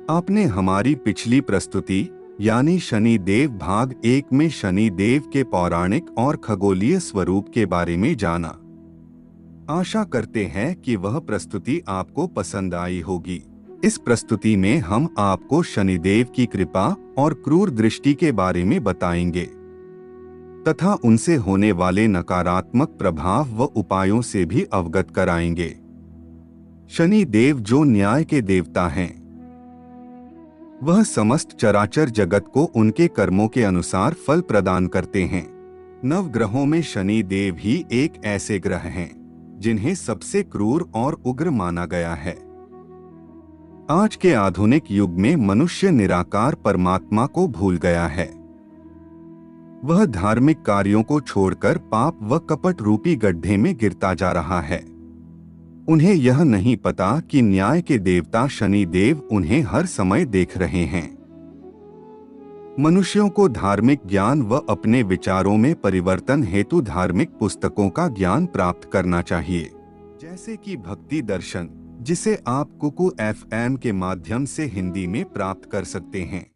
आपने हमारी पिछली प्रस्तुति यानी शनि देव भाग 1 में शनि देव के पौराणिक और खगोलीय स्वरूप के बारे में जाना। आशा करते हैं कि वह प्रस्तुति आपको पसंद आई होगी। इस प्रस्तुति में हम आपको शनिदेव की कृपा और क्रूर दृष्टि के बारे में बताएंगे तथा उनसे होने वाले नकारात्मक प्रभाव व उपायों से भी अवगत कराएंगे। शनि देव जो न्याय के देवता हैं, वह समस्त चराचर जगत को उनके कर्मों के अनुसार फल प्रदान करते हैं। नवग्रहों में शनि देव ही एक ऐसे ग्रह हैं जिन्हें सबसे क्रूर और उग्र माना गया है। आज के आधुनिक युग में मनुष्य निराकार परमात्मा को भूल गया है। वह धार्मिक कार्यों को छोड़कर पाप व कपट रूपी गड्ढे में गिरता जा रहा है। उन्हें यह नहीं पता कि न्याय के देवता शनि देव उन्हें हर समय देख रहे हैं। मनुष्यों को धार्मिक ज्ञान व अपने विचारों में परिवर्तन हेतु धार्मिक पुस्तकों का ज्ञान प्राप्त करना चाहिए, जैसे कि भक्ति दर्शन, जिसे आप कुकु एफएम के माध्यम से हिंदी में प्राप्त कर सकते हैं।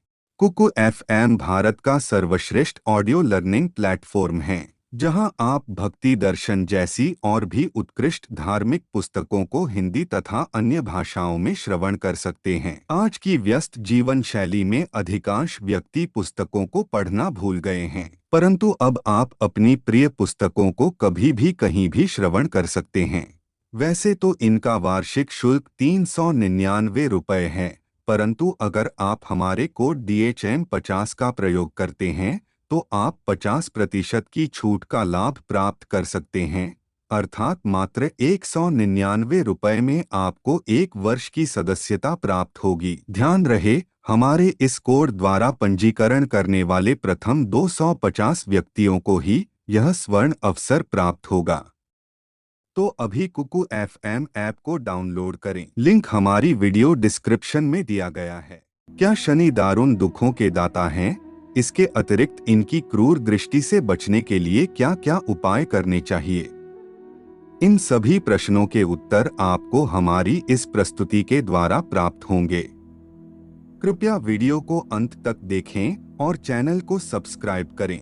कुकु एफएम भारत का सर्वश्रेष्ठ ऑडियो लर्निंग प्लेटफॉर्म है, जहां आप भक्ति दर्शन जैसी और भी उत्कृष्ट धार्मिक पुस्तकों को हिंदी तथा अन्य भाषाओं में श्रवण कर सकते हैं। आज की व्यस्त जीवन शैली में अधिकांश व्यक्ति पुस्तकों को पढ़ना भूल गए हैं, परंतु अब आप अपनी प्रिय पुस्तकों को कभी भी कहीं भी श्रवण कर सकते हैं। वैसे तो इनका वार्षिक शुल्क 399 रुपये है, परंतु अगर आप हमारे कोड DHM50 का प्रयोग करते हैं तो आप 50% की छूट का लाभ प्राप्त कर सकते हैं, अर्थात मात्र 199 रुपये में आपको 1 वर्ष की सदस्यता प्राप्त होगी। ध्यान रहे, हमारे इस कोड द्वारा पंजीकरण करने वाले प्रथम 250 व्यक्तियों को ही यह स्वर्ण अवसर प्राप्त होगा। तो अभी कुकु एफएम ऐप को डाउनलोड करें। लिंक हमारी वीडियो डिस्क्रिप्शन में दिया गया है। क्या शनि दारुण दुखों के दाता हैं? इसके अतिरिक्त इनकी क्रूर दृष्टि से बचने के लिए क्या क्या उपाय करने चाहिए? इन सभी प्रश्नों के उत्तर आपको हमारी इस प्रस्तुति के द्वारा प्राप्त होंगे। कृपया वीडियो को अंत तक देखें और चैनल को सब्सक्राइब करें।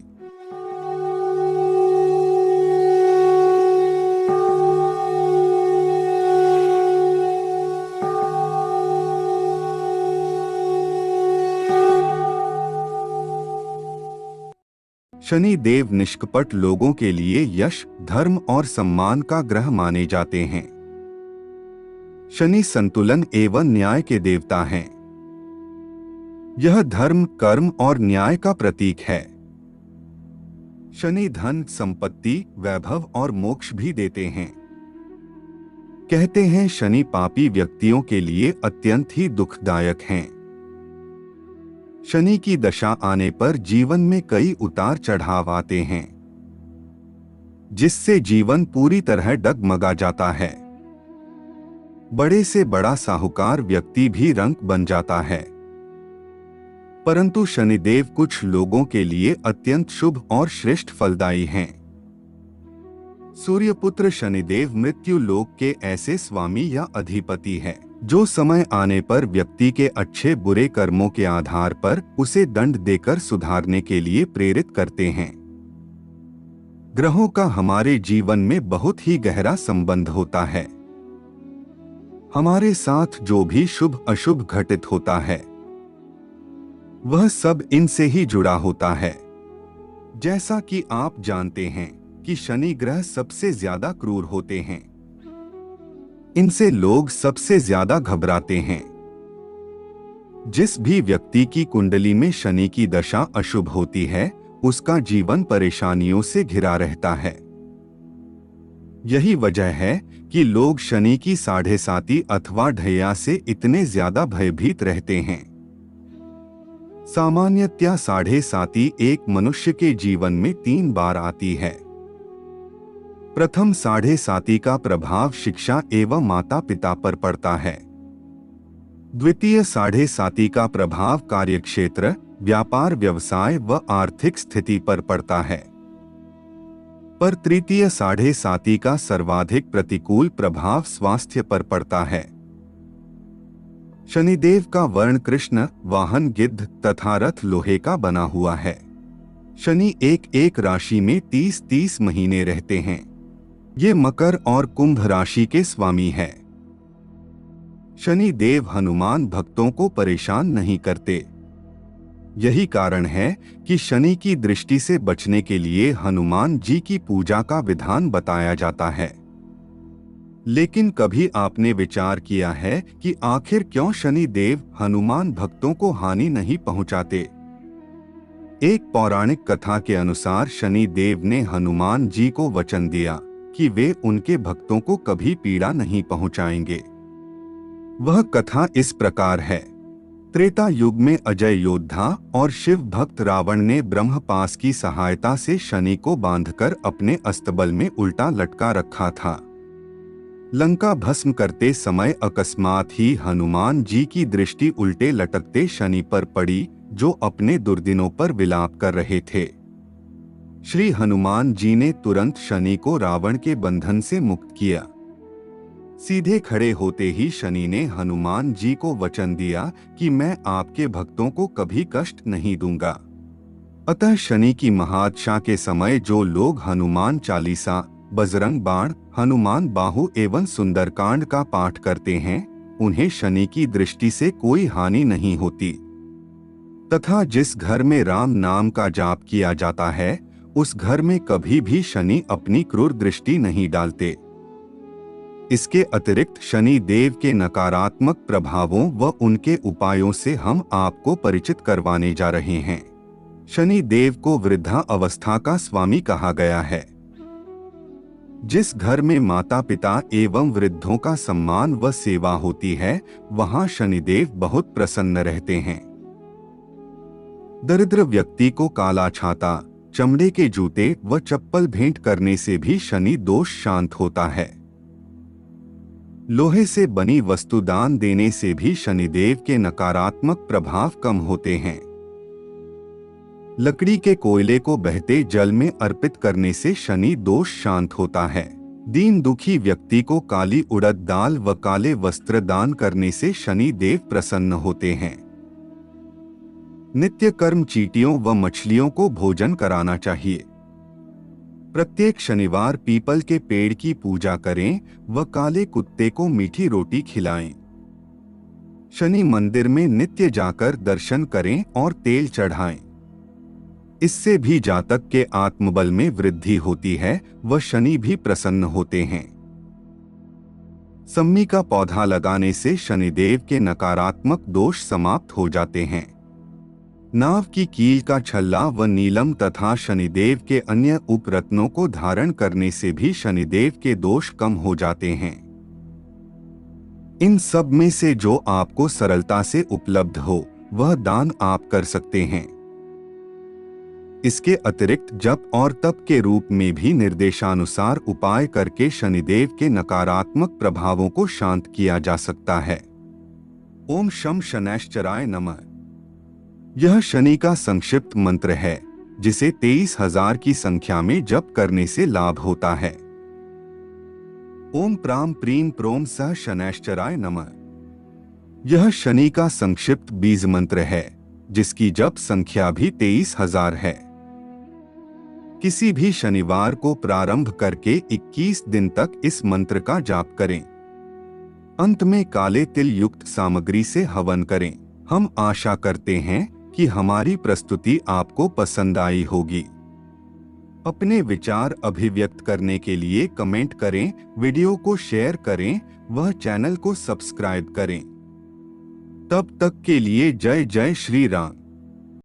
शनि देव निष्कपट लोगों के लिए यश, धर्म और सम्मान का ग्रह माने जाते हैं। शनि संतुलन एवं न्याय के देवता हैं। यह धर्म, कर्म और न्याय का प्रतीक है। शनि धन, संपत्ति, वैभव और मोक्ष भी देते हैं। कहते हैं शनि पापी व्यक्तियों के लिए अत्यंत ही दुखदायक हैं। शनि की दशा आने पर जीवन में कई उतार चढ़ाव आते हैं, जिससे जीवन पूरी तरह डगमगा जाता है। बड़े से बड़ा साहूकार व्यक्ति भी रंक बन जाता है। परंतु शनिदेव कुछ लोगों के लिए अत्यंत शुभ और श्रेष्ठ फलदायी हैं। सूर्यपुत्र शनिदेव मृत्यु लोक के ऐसे स्वामी या अधिपति हैं जो समय आने पर व्यक्ति के अच्छे बुरे कर्मों के आधार पर उसे दंड देकर सुधारने के लिए प्रेरित करते हैं। ग्रहों का हमारे जीवन में बहुत ही गहरा संबंध होता है। हमारे साथ जो भी शुभ अशुभ घटित होता है, वह सब इनसे ही जुड़ा होता है। जैसा कि आप जानते हैं कि शनि ग्रह सबसे ज्यादा क्रूर होते हैं। इनसे लोग सबसे ज्यादा घबराते हैं। जिस भी व्यक्ति की कुंडली में शनि की दशा अशुभ होती है, उसका जीवन परेशानियों से घिरा रहता है। यही वजह है कि लोग शनि की 7.5 अथवा ढैया से इतने ज्यादा भयभीत रहते हैं। सामान्यतया 7.5 एक मनुष्य के जीवन में 3 बार आती है। प्रथम 7.5 का प्रभाव शिक्षा एवं माता पिता पर पड़ता है। द्वितीय 7.5 का प्रभाव कार्यक्षेत्र, व्यापार, व्यवसाय व आर्थिक स्थिति पर पड़ता है। पर तृतीय 7.5 का सर्वाधिक प्रतिकूल प्रभाव स्वास्थ्य पर पड़ता है। शनिदेव का वर्ण कृष्ण, वाहन गिद्ध तथा रथ लोहे का बना हुआ है। शनि एक एक राशि में 30-30 महीने रहते हैं। ये मकर और कुंभ राशि के स्वामी है। शनि देव हनुमान भक्तों को परेशान नहीं करते। यही कारण है कि शनि की दृष्टि से बचने के लिए हनुमान जी की पूजा का विधान बताया जाता है। लेकिन कभी आपने विचार किया है कि आखिर क्यों शनि देव हनुमान भक्तों को हानि नहीं पहुंचाते? एक पौराणिक कथा के अनुसार शनि देव ने हनुमान जी को वचन दिया कि वे उनके भक्तों को कभी पीड़ा नहीं पहुंचाएंगे। वह कथा इस प्रकार है। त्रेता युग में अजय योद्धा और शिव भक्त रावण ने ब्रह्मपास की सहायता से शनि को बांधकर अपने अस्तबल में उल्टा लटका रखा था। लंका भस्म करते समय अकस्मात ही हनुमान जी की दृष्टि उल्टे लटकते शनि पर पड़ी, जो अपने दुर्दिनों पर विलाप कर रहे थे। श्री हनुमान जी ने तुरंत शनि को रावण के बंधन से मुक्त किया। सीधे खड़े होते ही शनि ने हनुमान जी को वचन दिया कि मैं आपके भक्तों को कभी कष्ट नहीं दूंगा। अतः शनि की महादशा के समय जो लोग हनुमान चालीसा, बजरंग बाण, हनुमान बाहु एवं सुंदरकांड का पाठ करते हैं, उन्हें शनि की दृष्टि से कोई हानि नहीं होती। तथा जिस घर में राम नाम का जाप किया जाता है, उस घर में कभी भी शनि अपनी क्रूर दृष्टि नहीं डालते। इसके अतिरिक्त शनि देव के नकारात्मक प्रभावों व उनके उपायों से हम आपको परिचित करवाने जा रहे हैं। शनि देव को वृद्धा अवस्था का स्वामी कहा गया है। जिस घर में माता पिता एवं वृद्धों का सम्मान व सेवा होती है, वहां शनिदेव बहुत प्रसन्न रहते हैं। दरिद्र व्यक्ति को काला छाता, चमड़े के जूते व चप्पल भेंट करने से भी शनि दोष शांत होता है। लोहे से बनी वस्तु दान देने से भी शनिदेव के नकारात्मक प्रभाव कम होते हैं। लकड़ी के कोयले को बहते जल में अर्पित करने से शनि दोष शांत होता है। दीन दुखी व्यक्ति को काली उड़द दाल व काले वस्त्र दान करने से शनि देव प्रसन्न होते हैं। नित्य कर्म चींटियों व मछलियों को भोजन कराना चाहिए। प्रत्येक शनिवार पीपल के पेड़ की पूजा करें व काले कुत्ते को मीठी रोटी खिलाएं। शनि मंदिर में नित्य जाकर दर्शन करें और तेल चढ़ाएं। इससे भी जातक के आत्मबल में वृद्धि होती है व शनि भी प्रसन्न होते हैं। सम्मी का पौधा लगाने से शनिदेव के नकारात्मक दोष समाप्त हो जाते हैं। नाव की कील का छल्ला व नीलम तथा शनिदेव के अन्य उपरत्नों को धारण करने से भी शनिदेव के दोष कम हो जाते हैं। इन सब में से जो आपको सरलता से उपलब्ध हो, वह दान आप कर सकते हैं। इसके अतिरिक्त जप और तप के रूप में भी निर्देशानुसार उपाय करके शनिदेव के नकारात्मक प्रभावों को शांत किया जा सकता है। ओम शम शनैश्चराय नमः। यह शनि का संक्षिप्त मंत्र है, जिसे 23,000 की संख्या में जप करने से लाभ होता है। ओम प्राम प्रीम प्रोम सह शनैश्चराय नमः। यह शनि का संक्षिप्त बीज मंत्र है, जिसकी जप संख्या भी 23,000 है। किसी भी शनिवार को प्रारंभ करके 21 दिन तक इस मंत्र का जाप करें। अंत में काले तिल युक्त सामग्री से हवन करें। हम आशा करते हैं कि हमारी प्रस्तुति आपको पसंद आई होगी। अपने विचार अभिव्यक्त करने के लिए कमेंट करें, वीडियो को शेयर करें, वह चैनल को सब्सक्राइब करें। तब तक के लिए जय जय श्री राम।